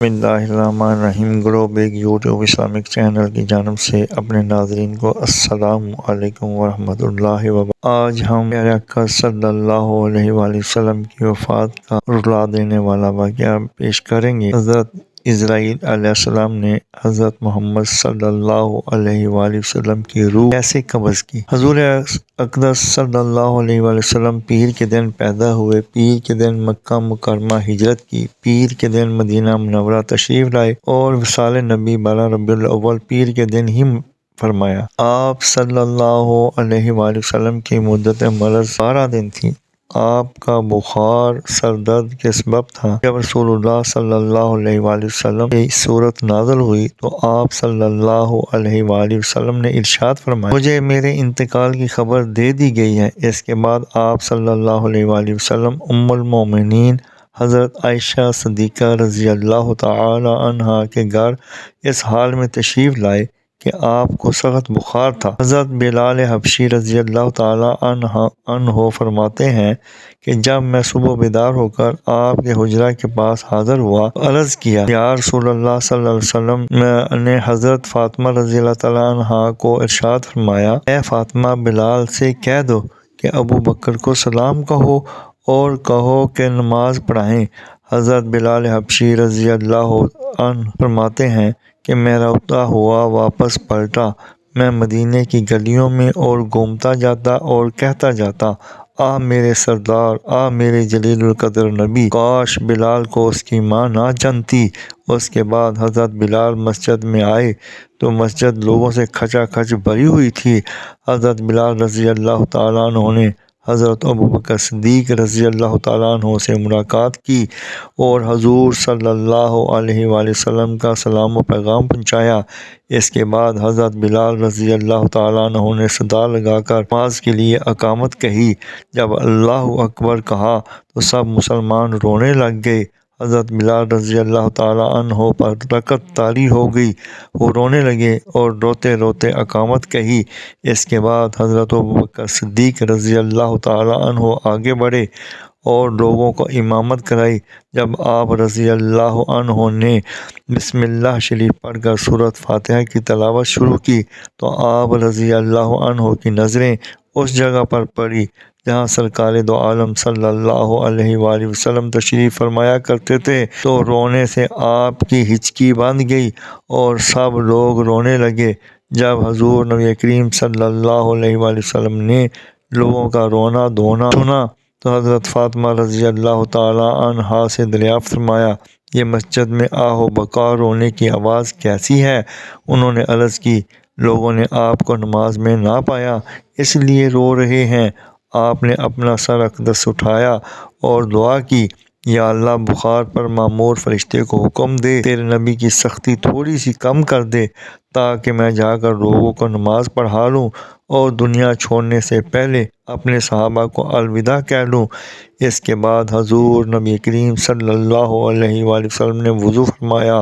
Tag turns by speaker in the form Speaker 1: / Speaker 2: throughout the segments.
Speaker 1: بسم اللہ الرحمن الرحیم۔ گروب ایک یوٹیوب اسلامک چینل کی جانب سے اپنے ناظرین کو السلام علیکم ورحمۃ اللہ وبرکاتہ۔ آج ہم پیارے آقا صلی اللہ علیہ وآلہ وسلم کی وفات کا رلا دینے والا واقعہ پیش کریں گے۔ حضرت اسرائیل علیہ السلام نے حضرت محمد صلی اللہ علیہ وآلہ وسلم کی روح کیسے قبض کی؟ حضور اقدس صلی اللہ علیہ وآلہ وسلم پیر کے دن پیدا ہوئے، پیر کے دن مکہ مکرمہ ہجرت کی، پیر کے دن مدینہ منورہ تشریف لائے اور وصال نبی 12 ربیع الاول پیر کے دن ہی فرمایا۔ آپ صلی اللہ علیہ وآلہ وسلم کی مدت مرض 12 دن تھی۔ آپ کا بخار سر درد کے سبب تھا۔ جب رسول اللہ صلی اللہ علیہ وآلہ وسلم کی صورت نازل ہوئی تو آپ صلی اللہ علیہ وآلہ وسلم نے ارشاد فرمایا، مجھے میرے انتقال کی خبر دے دی گئی ہے۔ اس کے بعد آپ صلی اللہ علیہ وآلہ وسلم ام المومنین حضرت عائشہ صدیقہ رضی اللہ تعالی عنہا کے گھر اس حال میں تشریف لائے کہ آپ کو سخت بخار تھا۔ حضرت بلال حبشی رضی اللہ تعالی عنہ فرماتے ہیں کہ جب میں صبح بیدار ہو کر آپ کے حجرہ کے پاس حاضر ہوا تو عرض کیا، یا رسول اللہ صلی اللہ علیہ وسلم نے حضرت فاطمہ رضی اللہ تعالی عنہا کو ارشاد فرمایا، اے فاطمہ، بلال سے کہہ دو کہ ابو بکر کو سلام کہو اور کہو کہ نماز پڑھائیں۔ حضرت بلال حبشی رضی اللہ عنہ فرماتے ہیں کہ میں روتا ہوا واپس پلٹا۔ میں مدینے کی گلیوں میں اور گھومتا جاتا اور کہتا جاتا، آ میرے سردار، آ میرے جلیل القدر نبی، کاش بلال کو اس کی ماں نہ جانتی۔ اس کے بعد حضرت بلال مسجد میں آئے تو مسجد لوگوں سے کھچا کھچ بھری ہوئی تھی۔ حضرت بلال رضی اللہ تعالیٰ عنہ نے حضرت ابوبکر صدیق رضی اللہ تعالیٰ عنہ سے ملاقات کی اور حضور صلی اللہ علیہ وآلہ وسلم کا سلام و پیغام پہنچایا۔ اس کے بعد حضرت بلال رضی اللہ تعالیٰ عنہ نے صدا لگا کر نماز کے لیے اقامت کہی۔ جب اللہ اکبر کہا تو سب مسلمان رونے لگ گئے۔ حضرت بلال رضی اللہ تعالیٰ عنہ پر رکعت طاری ہو گئی، وہ رونے لگے اور روتے روتے اقامت کہی۔ اس کے بعد حضرت ابوبکر صدیق رضی اللہ تعالیٰ عنہ آگے بڑھے اور لوگوں کو امامت کرائی۔ جب آپ رضی اللہ عنہ نے بسم اللہ شریف پڑھ کر سورۃ فاتحہ کی تلاوت شروع کی تو آپ رضی اللہ عنہ کی نظریں اس جگہ پر پڑی جہاں سرکار دو عالم صلی اللہ علیہ وآلہ وسلم تشریف فرمایا کرتے تھے، تو رونے سے آپ کی ہچکی بند گئی اور سب لوگ رونے لگے۔ جب حضور نبی کریم صلی اللہ علیہ وآلہ وسلم نے لوگوں کا رونا دھونا سنا تو حضرت فاطمہ رضی اللہ تعالی عنہا سے دریافت فرمایا، یہ مسجد میں آہ و بکا رونے کی آواز کیسی ہے؟ انہوں نے عرض کی، لوگوں نے آپ کو نماز میں نہ پایا اس لیے رو رہے ہیں۔ آپ نے اپنا سر اقدس اٹھایا اور دعا کی، یا اللہ، بخار پر مامور فرشتے کو حکم دے تیرے نبی کی سختی تھوڑی سی کم کر دے تاکہ میں جا کر لوگوں کو نماز پڑھا لوں اور دنیا چھوڑنے سے پہلے اپنے صحابہ کو الوداع کہہ لوں۔ اس کے بعد حضور نبی کریم صلی اللہ علیہ وآلہ وسلم نے وضو فرمایا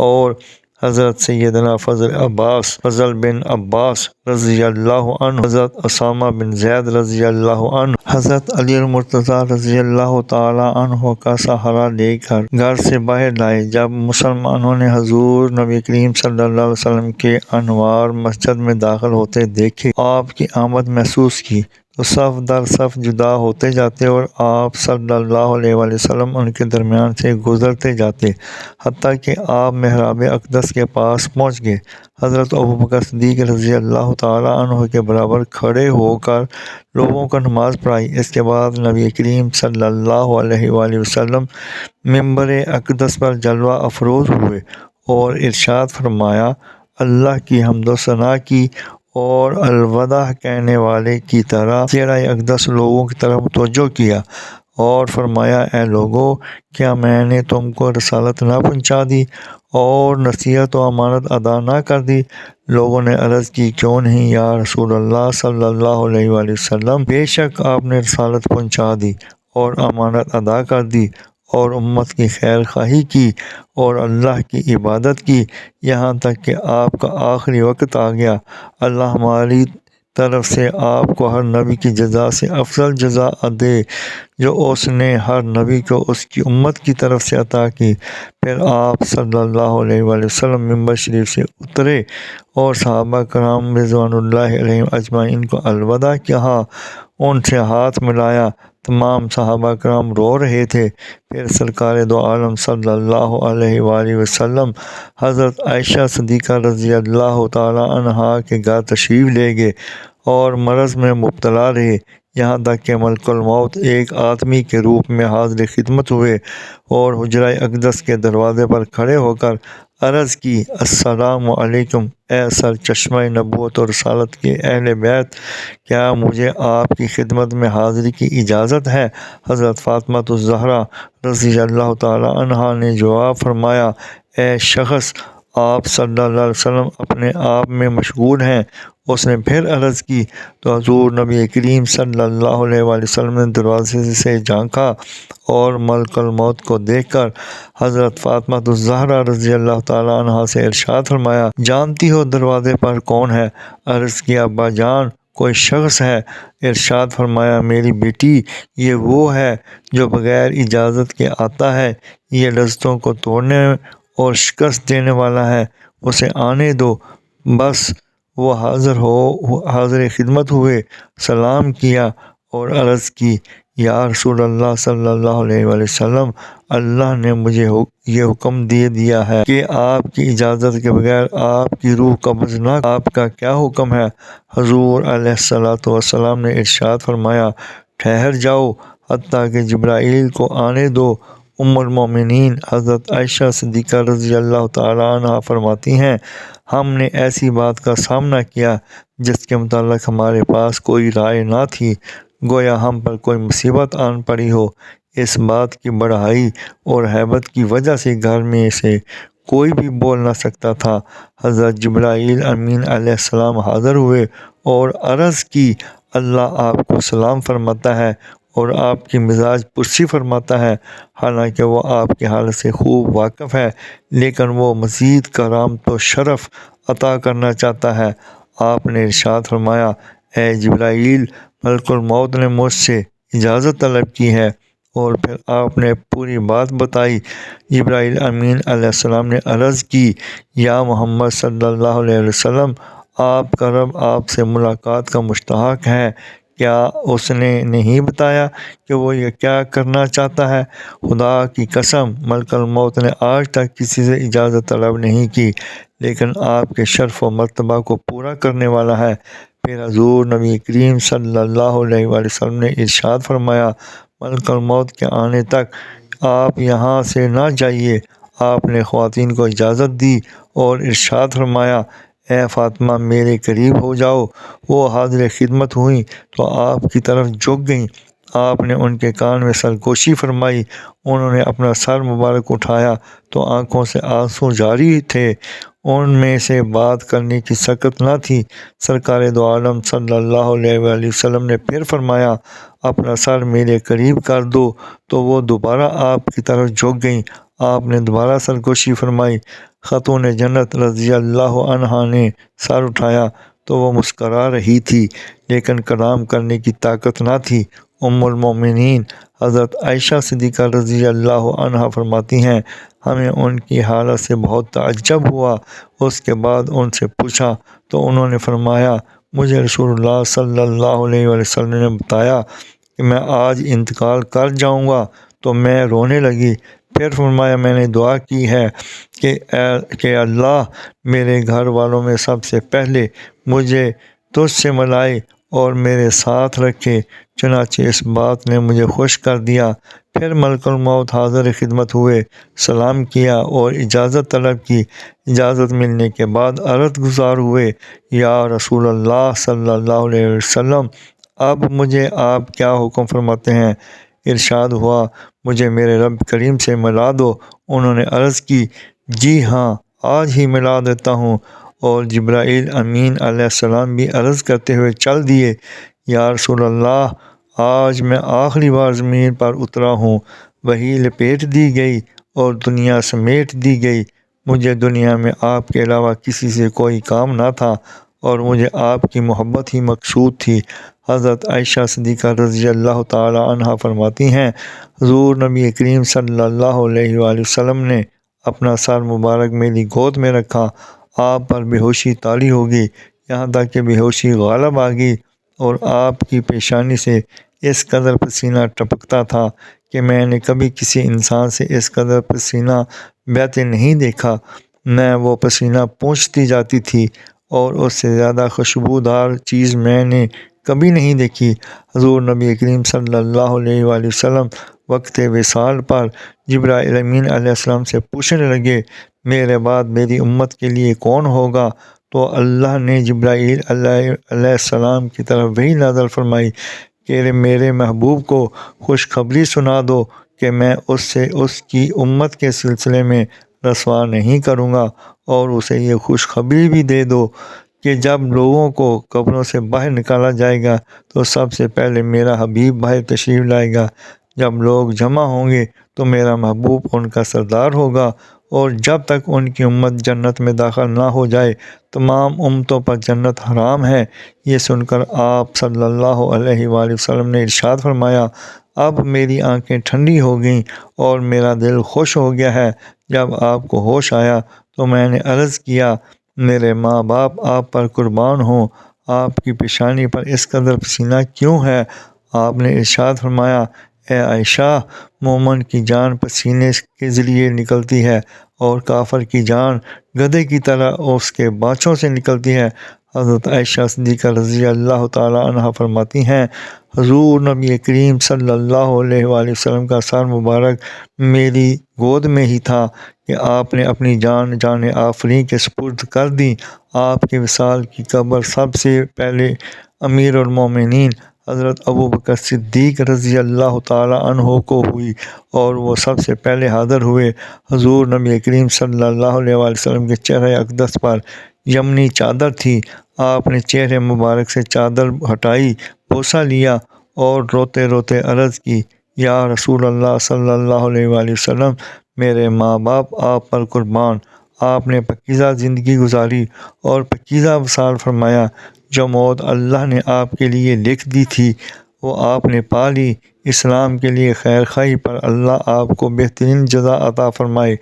Speaker 1: اور حضرت سیدنا فضل بن عباس رضی اللہ عنہ، حضرت اسامہ بن زید رضی اللہ عنہ، حضرت علی المرتضیٰ رضی اللہ تعالی عنہ کا سہارا لے کر گھر سے باہر لائے۔ جب مسلمانوں نے حضور نبی کریم صلی اللہ علیہ وسلم کے انوار مسجد میں داخل ہوتے دیکھے، آپ کی آمد محسوس کی تو صف در صف جدا ہوتے جاتے اور آپ صلی اللہ علیہ وآلہ وسلم ان کے درمیان سے گزرتے جاتے حتیٰ کہ آپ محراب اقدس کے پاس پہنچ گئے۔ حضرت ابوبکر صدیق رضی اللہ تعالی عنہ کے برابر کھڑے ہو کر لوگوں کو نماز پڑھائی۔ اس کے بعد نبی کریم صلی اللہ علیہ وآلہ وسلم منبر اقدس پر جلوہ افروز ہوئے اور ارشاد فرمایا، اللہ کی حمد و ثنا کی اور الوداع کہنے والے کی طرح چہرہ اقدس لوگوں کی طرف توجہ کیا اور فرمایا، اے لوگو، کیا میں نے تم کو رسالت نہ پہنچا دی اور نصیحت و امانت ادا نہ کر دی؟ لوگوں نے عرض کی، کیوں نہیں یا رسول اللہ صلی اللہ علیہ وآلہ وسلم، بے شک آپ نے رسالت پہنچا دی اور امانت ادا کر دی اور امت کی خیر خواہی کی اور اللہ کی عبادت کی، یہاں تک کہ آپ کا آخری وقت آ گیا۔ اللہ ہماری طرف سے آپ کو ہر نبی کی جزا سے افضل جزا دے جو اس نے ہر نبی کو اس کی امت کی طرف سے عطا کی۔ پھر آپ صلی اللہ علیہ وآلہ وسلم ممبر شریف سے اترے اور صحابہ کرام رضوان اللہ علیہم اجمعین کو الوداع کہا، ان سے ہاتھ ملایا۔ تمام صحابہ کرام رو رہے تھے۔ پھر سرکار دو عالم صلی اللہ علیہ وآلہ وسلم حضرت عائشہ صدیقہ رضی اللہ تعالیٰ عنہا کے گھر تشریف لے گئے اور مرض میں مبتلا رہے، یہاں تک کہ ملک الموت ایک آدمی کے روپ میں حاضر خدمت ہوئے اور حجرہ اقدس کے دروازے پر کھڑے ہو کر عرض کی، السلام علیکم اے سر چشمہ نبوت اور رسالت کے اہل بیت، کیا مجھے آپ کی خدمت میں حاضری کی اجازت ہے؟ حضرت فاطمہ الزہرا رضی اللہ تعالیٰ عنہا نے جواب فرمایا، اے شخص، آپ صلی اللہ علیہ وسلم اپنے آپ میں مشغول ہیں۔ اس نے پھر عرض کی تو حضور نبی کریم صلی اللہ علیہ وآلہ وسلم نے دروازے سے جھانکا اور ملک الموت کو دیکھ کر حضرت فاطمہ الزہرا رضی اللہ تعالیٰ عنہا سے ارشاد فرمایا، جانتی ہو دروازے پر کون ہے؟ عرض کیا، ابا جان، کوئی شخص ہے۔ ارشاد فرمایا، میری بیٹی، یہ وہ ہے جو بغیر اجازت کے آتا ہے، یہ لذتوں کو توڑنے اور شکست دینے والا ہے، اسے آنے دو۔ بس وہ حاضر خدمت ہوئے، سلام کیا اور عرض کی، یا رسول اللہ صلی اللہ علیہ وآلہ وسلم، اللہ نے مجھے یہ حکم دے دیا ہے کہ آپ کی اجازت کے بغیر آپ کی روح قبض نہ، آپ کا کیا حکم ہے؟ حضور علیہ الصلوۃ والسلام نے ارشاد فرمایا، ٹھہر جاؤ حتیٰ کہ جبرائیل کو آنے دو۔ ام المومنین حضرت عائشہ صدیقہ رضی اللہ تعالیٰ عنہا فرماتی ہیں، ہم نے ایسی بات کا سامنا کیا جس کے متعلق ہمارے پاس کوئی رائے نہ تھی، گویا ہم پر کوئی مصیبت آن پڑی ہو۔ اس بات کی بڑائی اور ہیبت کی وجہ سے گھر میں سے کوئی بھی بول نہ سکتا تھا۔ حضرت جبرائیل امین علیہ السلام حاضر ہوئے اور عرض کی، اللہ آپ کو سلام فرماتا ہے اور آپ کی مزاج پرسی فرماتا ہے۔ حالانکہ وہ آپ کی حالت سے خوب واقف ہے، لیکن وہ مزید کرامت و شرف عطا کرنا چاہتا ہے۔ آپ نے ارشاد فرمایا، اے جبرائیل، ملک الموت نے مجھ سے اجازت طلب کی ہے، اور پھر آپ نے پوری بات بتائی۔ جبرائیل امین علیہ السلام نے عرض کی، یا محمد صلی اللہ علیہ وسلم، آپ کا رب آپ سے ملاقات کا مشتاق ہے، کیا اس نے نہیں بتایا کہ وہ یہ کیا کرنا چاہتا ہے؟ خدا کی قسم، ملک الموت نے آج تک کسی سے اجازت طلب نہیں کی، لیکن آپ کے شرف و مرتبہ کو پورا کرنے والا ہے۔ پھر حضور نبی کریم صلی اللہ علیہ وآلہ وسلم نے ارشاد فرمایا، ملک الموت کے آنے تک آپ یہاں سے نہ جائیے۔ آپ نے خواتین کو اجازت دی اور ارشاد فرمایا، اے فاطمہ، میرے قریب ہو جاؤ۔ وہ حاضر خدمت ہوئیں تو آپ کی طرف جھک گئیں۔ آپ نے ان کے کان میں سرگوشی فرمائی۔ انہوں نے اپنا سر مبارک اٹھایا تو آنکھوں سے آنسو جاری تھے، ان میں سے بات کرنے کی سکت نہ تھی۔ سرکار دو عالم صلی اللہ علیہ وآلہ وسلم نے پھر فرمایا، اپنا سر میرے قریب کر دو، تو وہ دوبارہ آپ کی طرف جھک گئیں۔ آپ نے دوبارہ سرگوشی فرمائی۔ خاتون جنت رضی اللہ عنہا نے سر اٹھایا تو وہ مسکرا رہی تھی، لیکن کلام کرنے کی طاقت نہ تھی۔ ام المومنین حضرت عائشہ صدیقہ رضی اللہ عنہا فرماتی ہیں، ہمیں ان کی حالت سے بہت تعجب ہوا۔ اس کے بعد ان سے پوچھا تو انہوں نے فرمایا، مجھے رسول اللہ صلی اللہ علیہ وآلہ وسلم نے بتایا کہ میں آج انتقال کر جاؤں گا، تو میں رونے لگی۔ پھر فرمایا، میں نے دعا کی ہے کہ اللہ میرے گھر والوں میں سب سے پہلے مجھے تجھ سے ملائے اور میرے ساتھ رکھے، چنانچہ اس بات نے مجھے خوش کر دیا۔ پھر ملک الموت حاضر خدمت ہوئے، سلام کیا اور اجازت طلب کی۔ اجازت ملنے کے بعد عرض گزار ہوئے، یا رسول اللہ صلی اللہ علیہ وسلم، اب مجھے آپ کیا حکم فرماتے ہیں؟ ارشاد ہوا، مجھے میرے رب کریم سے ملا دو۔ انہوں نے عرض کی، جی ہاں، آج ہی ملا دیتا ہوں۔ اور جبرائیل امین علیہ السلام بھی عرض کرتے ہوئے چل دیے، یا رسول اللہ، آج میں آخری بار زمین پر اترا ہوں۔ وحی لپیٹ دی گئی اور دنیا سمیٹ دی گئی۔ مجھے دنیا میں آپ کے علاوہ کسی سے کوئی کام نہ تھا، اور مجھے آپ کی محبت ہی مقصود تھی۔ حضرت عائشہ صدیقہ رضی اللہ تعالی عنہا فرماتی ہیں، حضور نبی کریم صلی اللہ علیہ وآلہ وسلم نے اپنا سر مبارک میری گود میں رکھا، آپ پر بے ہوشی طاری ہو گئی، یہاں تک کہ بے ہوشی غالب آ گئی، اور آپ کی پیشانی سے اس قدر پسینہ ٹپکتا تھا کہ میں نے کبھی کسی انسان سے اس قدر پسینہ بہتے نہیں دیکھا۔ میں وہ پسینہ پونچھتی جاتی تھی اور اس سے زیادہ خوشبودار چیز میں نے کبھی نہیں دیکھی۔ حضور نبی کریم صلی اللہ علیہ وآلہ وسلم وقت وصال پر جبرائیل امین علیہ السلام سے پوچھنے لگے، میرے بعد میری امت کے لیے کون ہوگا؟ تو اللہ نے جبرائیل علیہ السلام کی طرف وحی نازل فرمائی کہ میرے محبوب کو خوشخبری سنا دو کہ میں اس سے اس کی امت کے سلسلے میں رسوا نہیں کروں گا، اور اسے یہ خوشخبری بھی دے دو کہ جب لوگوں کو قبروں سے باہر نکالا جائے گا تو سب سے پہلے میرا حبیب باہر تشریف لائے گا۔ جب لوگ جمع ہوں گے تو میرا محبوب ان کا سردار ہوگا، اور جب تک ان کی امت جنت میں داخل نہ ہو جائے تمام امتوں پر جنت حرام ہے۔ یہ سن کر آپ صلی اللہ علیہ وآلہ وسلم نے ارشاد فرمایا، اب میری آنکھیں ٹھنڈی ہو گئیں اور میرا دل خوش ہو گیا ہے۔ جب آپ کو ہوش آیا تو میں نے عرض کیا، میرے ماں باپ آپ پر قربان ہوں، آپ کی پیشانی پر اس قدر پسینہ کیوں ہے؟ آپ نے ارشاد فرمایا، اے عائشہ، مومن کی جان پسینے کے ذریعے نکلتی ہے اور کافر کی جان گدھے کی طرح اس کے بانچھوں سے نکلتی ہے۔ حضرت عائشہ صدیقہ رضی اللہ تعالی عنہا فرماتی ہیں، حضور نبی کریم صلی اللہ علیہ وآلہ وسلم کا سر مبارک میری گود میں ہی تھا کہ آپ نے اپنی جان جان آفریں کے سپرد کر دی۔ آپ کے وصال کی خبر سب سے پہلے امیر المومنین حضرت ابوبکر صدیق رضی اللہ تعالی عنہ کو ہوئی، اور وہ سب سے پہلے حاضر ہوئے۔ حضور نبی کریم صلی اللہ علیہ وآلہ وسلم کے چہرہ اقدس پر یمنی چادر تھی۔ آپ نے چہرے مبارک سے چادر ہٹائی، بوسہ لیا اور روتے روتے عرض کی، یا رسول اللہ صلی اللہ علیہ وآلہ وسلم، میرے ماں باپ آپ پر قربان۔ آپ نے پاکیزہ زندگی گزاری اور پاکیزہ وصال فرمایا۔ جو موت اللہ نے آپ کے لیے لکھ دی تھی وہ آپ نے پا لی۔ اسلام کے لیے خیر خواہی پر اللہ آپ کو بہترین جزا عطا فرمائے۔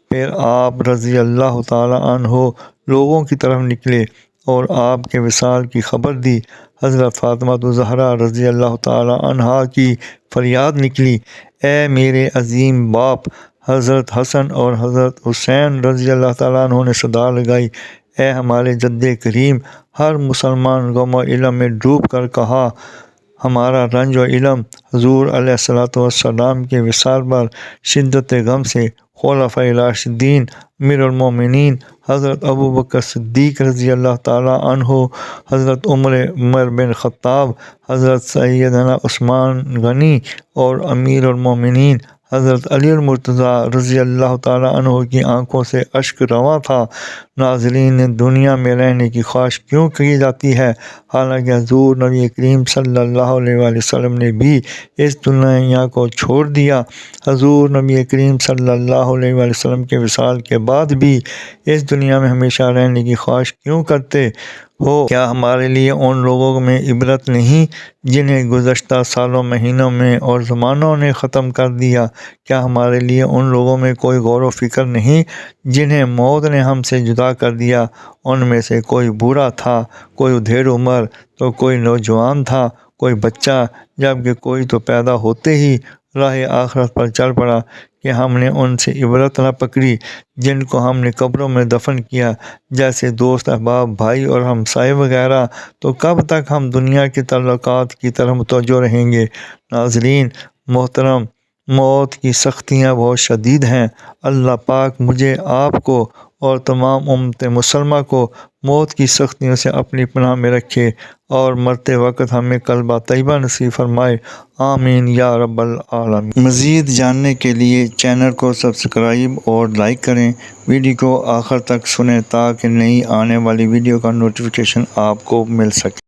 Speaker 1: پھر آپ رضی اللہ تعالی عنہ لوگوں کی طرف نکلے اور آپ کے وصال کی خبر دی۔ حضرت فاطمہ الزہرا رضی اللہ تعالی عنہا کی فریاد نکلی، اے میرے عظیم باپ! حضرت حسن اور حضرت حسین رضی اللہ تعالیٰ عنہ نے صدا لگائی، اے ہمارے جد کریم! ہر مسلمان غم و علم میں ڈوب کر کہا، ہمارا رنج و علم حضور علیہ الصلوۃ والسلام کے وصال پر شدت غم سے خلفائے راشدین امیر المومنین حضرت ابوبکر صدیق رضی اللہ تعالیٰ عنہ، حضرت عمر بن خطاب، حضرت سیدنا عثمان غنی اور امیر المومنین حضرت علی المرتضیٰ رضی اللہ تعالیٰ عنہ کی آنکھوں سے اشک رواں تھا۔ ناظرین، دنیا میں رہنے کی خواہش کیوں کی جاتی ہے، حالانکہ حضور نبی کریم صلی اللہ علیہ وآلہ وسلم نے بھی اس دنیا کو چھوڑ دیا۔ حضور نبی کریم صلی اللہ علیہ وآلہ وسلم کے وصال کے بعد بھی اس دنیا میں ہمیشہ رہنے کی خواہش کیوں کرتے ہو؟ کیا ہمارے لیے ان لوگوں میں عبرت نہیں جنہیں گزشتہ سالوں، مہینوں میں اور زمانوں نے ختم کر دیا؟ کیا ہمارے لیے ان لوگوں میں کوئی غور و فکر نہیں جنہیں موت نے ہم سے جدا کر دیا؟ ان میں سے کوئی بوڑھا تھا، کوئی ادھیڑ عمر، تو کوئی نوجوان تھا، کوئی بچہ، جبکہ کوئی تو پیدا ہوتے ہی راہ آخرت پر چل پڑا کہ ہم نے ان سے عبرت نہ پکڑی جن کو ہم نے قبروں میں دفن کیا، جیسے دوست، احباب، بھائی اور ہمسائے وغیرہ۔ تو کب تک ہم دنیا کے تعلقات کی طرف متوجہ رہیں گے؟ ناظرین محترم، موت کی سختیاں بہت شدید ہیں۔ اللہ پاک مجھے، آپ کو اور تمام امت مسلمہ کو موت کی سختیوں سے اپنی پناہ میں رکھے اور مرتے وقت ہمیں کلمہ طیبہ نصیب فرمائے، آمین یا رب العالمین۔ مزید جاننے کے لیے چینل کو سبسکرائب اور لائک کریں، ویڈیو کو آخر تک سنیں تاکہ نئی آنے والی ویڈیو کا نوٹیفیکیشن آپ کو مل سکے۔